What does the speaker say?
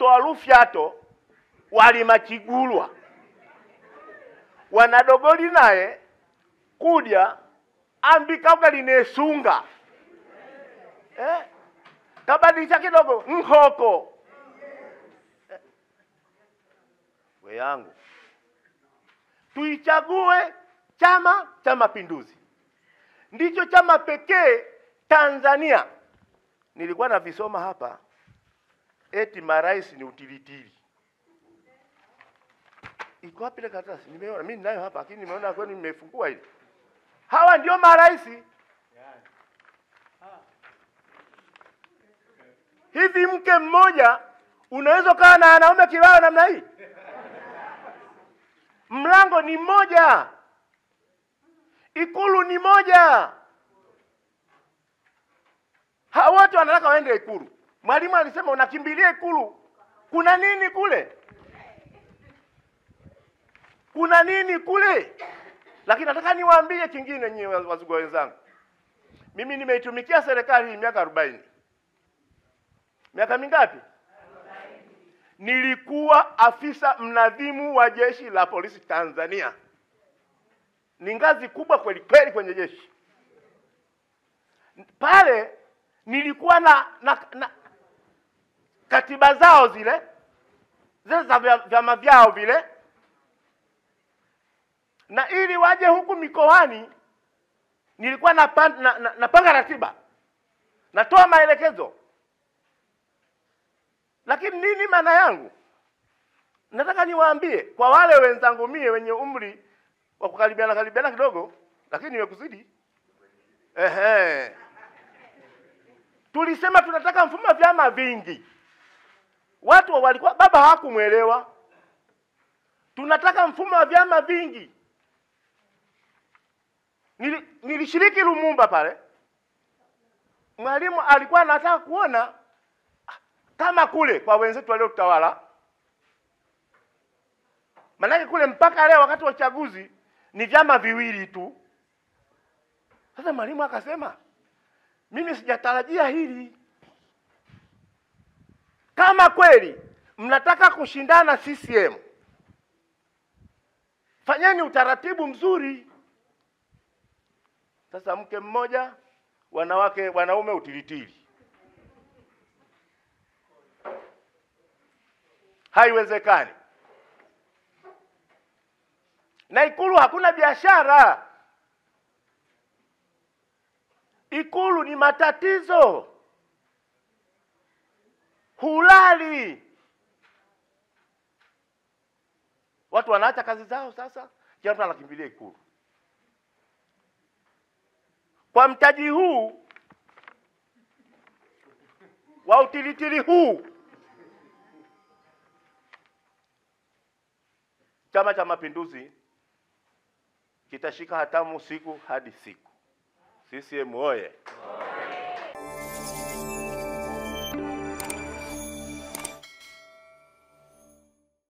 mtoa Rufyato walimachigulwa wanadogoli naye kudia ambika linesunga kabadilisha kidogo nhoko we yangu tuichague Chama cha Mapinduzi. Ndicho chama pekee Tanzania. Nilikuwa na visoma hapa eti marais ni utilitili. Iko wapi ile karatasi? Nimeona mimi ninayo hapa lakini nimeona kwani nimefungua ile. Hawa ndio marais. Hivi mke mmoja unaweza kaa na wanaume kibao namna hii? Mlango ni mmoja. Ikulu ni moja. Hawa wote wanataka waende Ikulu. Mwalimu alisema unakimbilia Ikulu. Kuna nini kule? Kuna nini kule? Lakini nataka niwaambie kingine nyinyi wazugu wenzangu. Mimi nimeitumikia serikali hii miaka 40. Miaka mingapi? 40. Nilikuwa afisa mnadhimu wa Jeshi la Polisi Tanzania. Ni ngazi kubwa kweli kweli kwenye jeshi. Pale nilikuwa na katiba zao zile za vyama vyao vile. Na ili waje huku mikoani nilikuwa napanga ratiba. Natoa maelekezo. Lakini nini maana yangu? Nataka niwaambie kwa wale wenzangu mie wenye umri wa kukaribiana kidogo, lakini nimekuzidi. Tulisema tunataka mfumo wa vyama vingi. Watu walikuwa baba hawakumuelewa. Tunataka mfumo wa vyama vingi. Nilishiriki Lumumba pale. Mwalimu alikuwa anataka kuona kama kule kwa wenzetu waliotawala. Maana kule mpaka leo wakati wa uchaguzi ni vyama viwili tu. Sasa mwalimu akasema, mimi sijatarajia hili. Kama kweli mnataka kushindana CCM, fanyeni utaratibu mzuri. Sasa mke mmoja, wanaume utilitili. Haiwezekani. Na Ikulu hakuna biashara. Ikulu ni matatizo. Hulali. Watu wanaacha kazi zao sasa, kila mtu anakimbilia Ikulu. Kwa mtaji huu wa utilitili huu, Chama cha Mapinduzi kitashika hatamu siku hadi siku. CCM oye!